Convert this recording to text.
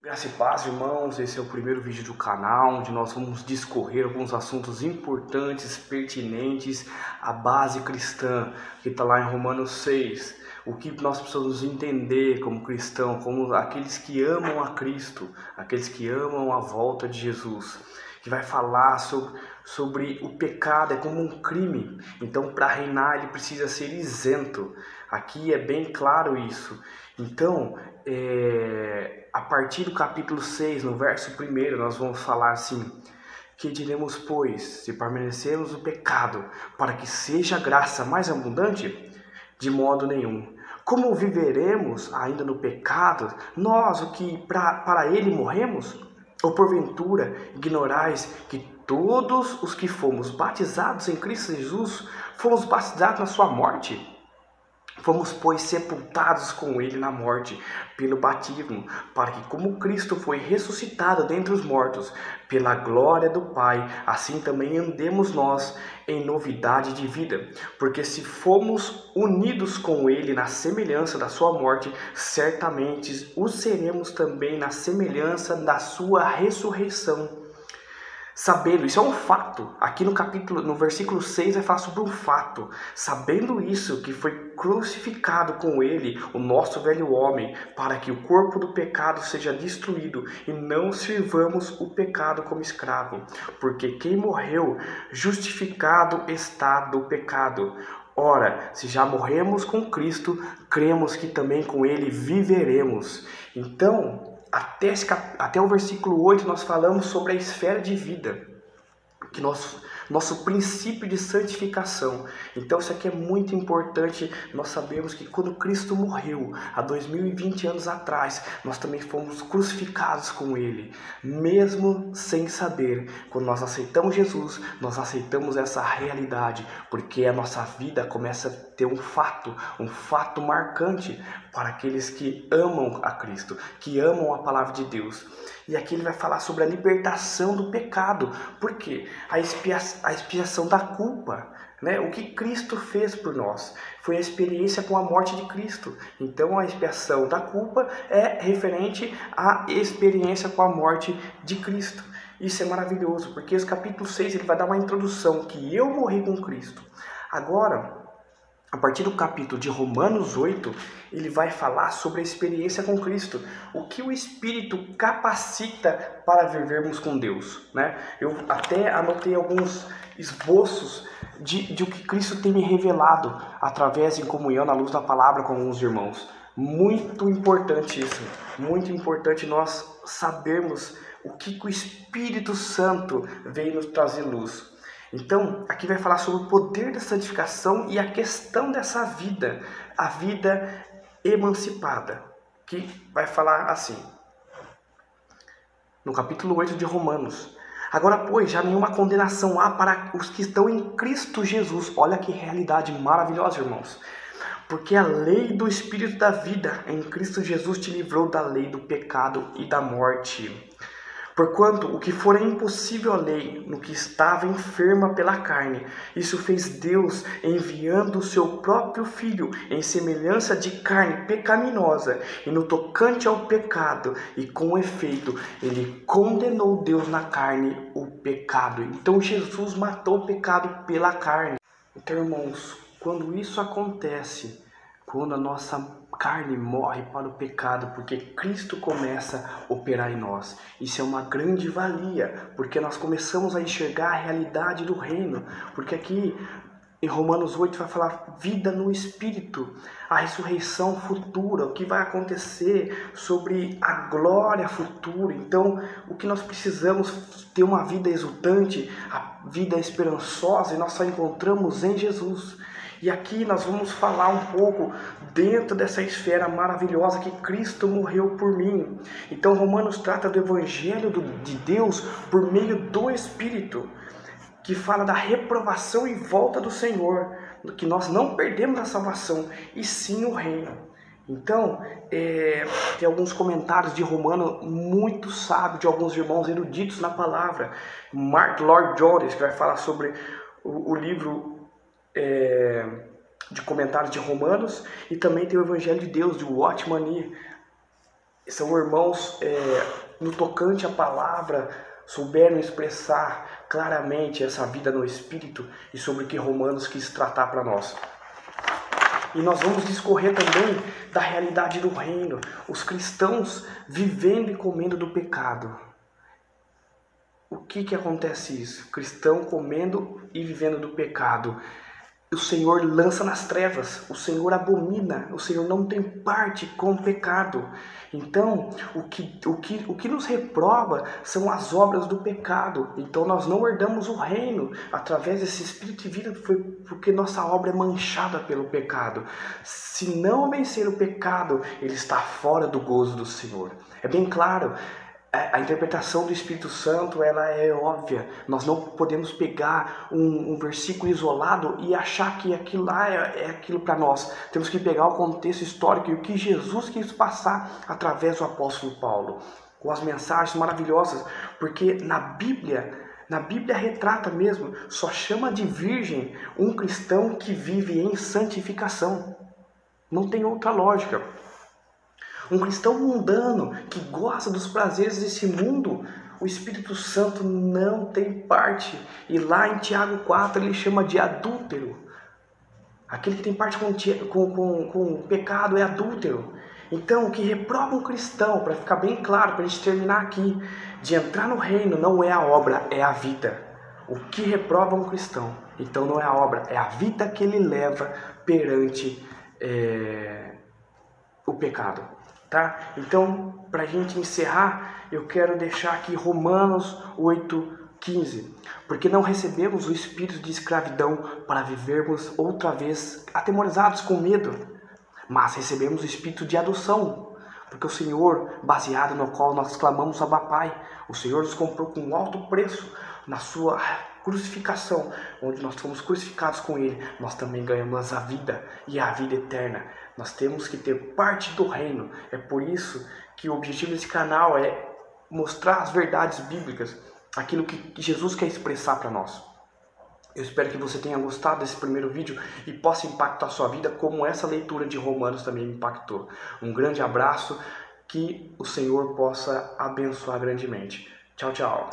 Graça e paz, irmãos. Esse é o primeiro vídeo do canal, onde nós vamos discorrer alguns assuntos importantes, pertinentes à base cristã, que está lá em Romanos 6. O que nós precisamos entender como cristão, como aqueles que amam a Cristo, aqueles que amam a volta de Jesus, que vai falar sobre o pecado, é como um crime. Então, para reinar, ele precisa ser isento. Aqui é bem claro isso. Então, a partir do capítulo 6, no verso 1, nós vamos falar assim: que diremos, pois, se permanecermos no pecado, para que seja graça mais abundante? De modo nenhum. Como viveremos ainda no pecado, nós, o que para ele morremos? Ou porventura ignorais que todos os que fomos batizados em Cristo Jesus, fomos batizados na sua morte? Fomos, pois, sepultados com ele na morte pelo batismo, para que, como Cristo foi ressuscitado dentre os mortos, pela glória do Pai, assim também andemos nós em novidade de vida. Porque se fomos unidos com ele na semelhança da sua morte, certamente o seremos também na semelhança da sua ressurreição. Sabendo, isso é um fato. Aqui no versículo 6 vai falar sobre um fato. Sabendo isso, que foi crucificado com ele o nosso velho homem, para que o corpo do pecado seja destruído e não sirvamos o pecado como escravo. Porque quem morreu, justificado está do pecado. Ora, se já morremos com Cristo, cremos que também com ele viveremos. Então, até o versículo 8 nós falamos sobre a esfera de vida, que nosso princípio de santificação. Então isso aqui é muito importante. Nós sabemos que quando Cristo morreu, há 2020 anos atrás, nós também fomos crucificados com Ele, mesmo sem saber. Quando nós aceitamos Jesus, nós aceitamos essa realidade, porque a nossa vida começa a ter um fato marcante para aqueles que amam a Cristo, que amam a palavra de Deus. E aqui ele vai falar sobre a libertação do pecado. Por quê? A expiação da culpa, né? O que Cristo fez por nós foi a experiência com a morte de Cristo. Então a expiação da culpa é referente à experiência com a morte de Cristo. Isso é maravilhoso, porque esse capítulo 6 ele vai dar uma introdução que eu morri com Cristo. Agora, a partir do capítulo de Romanos 8, ele vai falar sobre a experiência com Cristo. O que o Espírito capacita para vivermos com Deus, né? Eu até anotei alguns esboços de o que Cristo tem me revelado através em comunhão, na luz da palavra, com alguns irmãos. Muito importante isso. Muito importante nós sabermos o que o Espírito Santo veio nos trazer luz. Então, aqui vai falar sobre o poder da santificação e a questão dessa vida, a vida emancipada, que vai falar assim, no capítulo 8 de Romanos. Agora, pois, já nenhuma condenação há para os que estão em Cristo Jesus. Olha que realidade maravilhosa, irmãos. Porque a lei do Espírito da vida em Cristo Jesus te livrou da lei do pecado e da morte. Porquanto o que fora impossível à lei, no que estava enferma pela carne, isso fez Deus enviando o seu próprio Filho em semelhança de carne pecaminosa, e no tocante ao pecado, e com efeito, ele condenou Deus na carne o pecado. Então Jesus matou o pecado pela carne. Então, irmãos, quando isso acontece, quando a nossa carne morre para o pecado, porque Cristo começa a operar em nós, isso é uma grande valia, porque nós começamos a enxergar a realidade do reino. Porque aqui em Romanos 8 vai falar vida no Espírito, a ressurreição futura, o que vai acontecer, sobre a glória futura. Então, o que nós precisamos ter uma vida exultante, a vida esperançosa, e nós só encontramos em Jesus. E aqui nós vamos falar um pouco dentro dessa esfera maravilhosa que Cristo morreu por mim. Então Romanos trata do Evangelho de Deus por meio do Espírito, que fala da reprovação e volta do Senhor, que nós não perdemos a salvação, e sim o reino. Então, tem alguns comentários de Romano muito sábios, de alguns irmãos eruditos na palavra. Mark Lloyd Jones, que vai falar sobre o livro de comentários de Romanos, e também tem o Evangelho de Deus, de Watchman Nee. são irmãos no tocante à palavra, souberam expressar claramente essa vida no Espírito e sobre o que Romanos quis tratar para nós. E nós vamos discorrer também da realidade do reino, os cristãos vivendo e comendo do pecado. O que acontece isso? Cristão comendo e vivendo do pecado. O Senhor lança nas trevas, o Senhor abomina, o Senhor não tem parte com o pecado. Então, o que nos reprova são as obras do pecado. Então, nós não herdamos o reino através desse Espírito de vida, porque nossa obra é manchada pelo pecado. Se não vencer o pecado, ele está fora do gozo do Senhor. É bem claro. A interpretação do Espírito Santo, ela é óbvia. Nós não podemos pegar um versículo isolado e achar que aquilo lá é aquilo para nós. Temos que pegar o contexto histórico e o que Jesus quis passar através do apóstolo Paulo, com as mensagens maravilhosas, porque na Bíblia retrata mesmo, só chama de virgem um cristão que vive em santificação. Não tem outra lógica. Um cristão mundano que gosta dos prazeres desse mundo, o Espírito Santo não tem parte. E lá em Tiago 4 ele chama de adúltero. Aquele que tem parte com o pecado é adúltero. Então, o que reprova um cristão, para ficar bem claro, para a gente terminar aqui, de entrar no reino não é a obra, é a vida. O que reprova um cristão, então não é a obra, é a vida que ele leva perante o pecado. Tá? Então, para a gente encerrar, eu quero deixar aqui Romanos 8:15. Porque não recebemos o espírito de escravidão para vivermos outra vez atemorizados com medo, mas recebemos o espírito de adoção, porque o Senhor, baseado no qual nós clamamos Abba Pai, o Senhor nos comprou com um alto preço na sua crucificação, onde nós fomos crucificados com Ele, nós também ganhamos a vida e a vida eterna. Nós temos que ter parte do reino. É por isso que o objetivo desse canal é mostrar as verdades bíblicas, aquilo que Jesus quer expressar para nós. Eu espero que você tenha gostado desse primeiro vídeo e possa impactar a sua vida como essa leitura de Romanos também me impactou. Um grande abraço, que o Senhor possa abençoar grandemente. Tchau, tchau.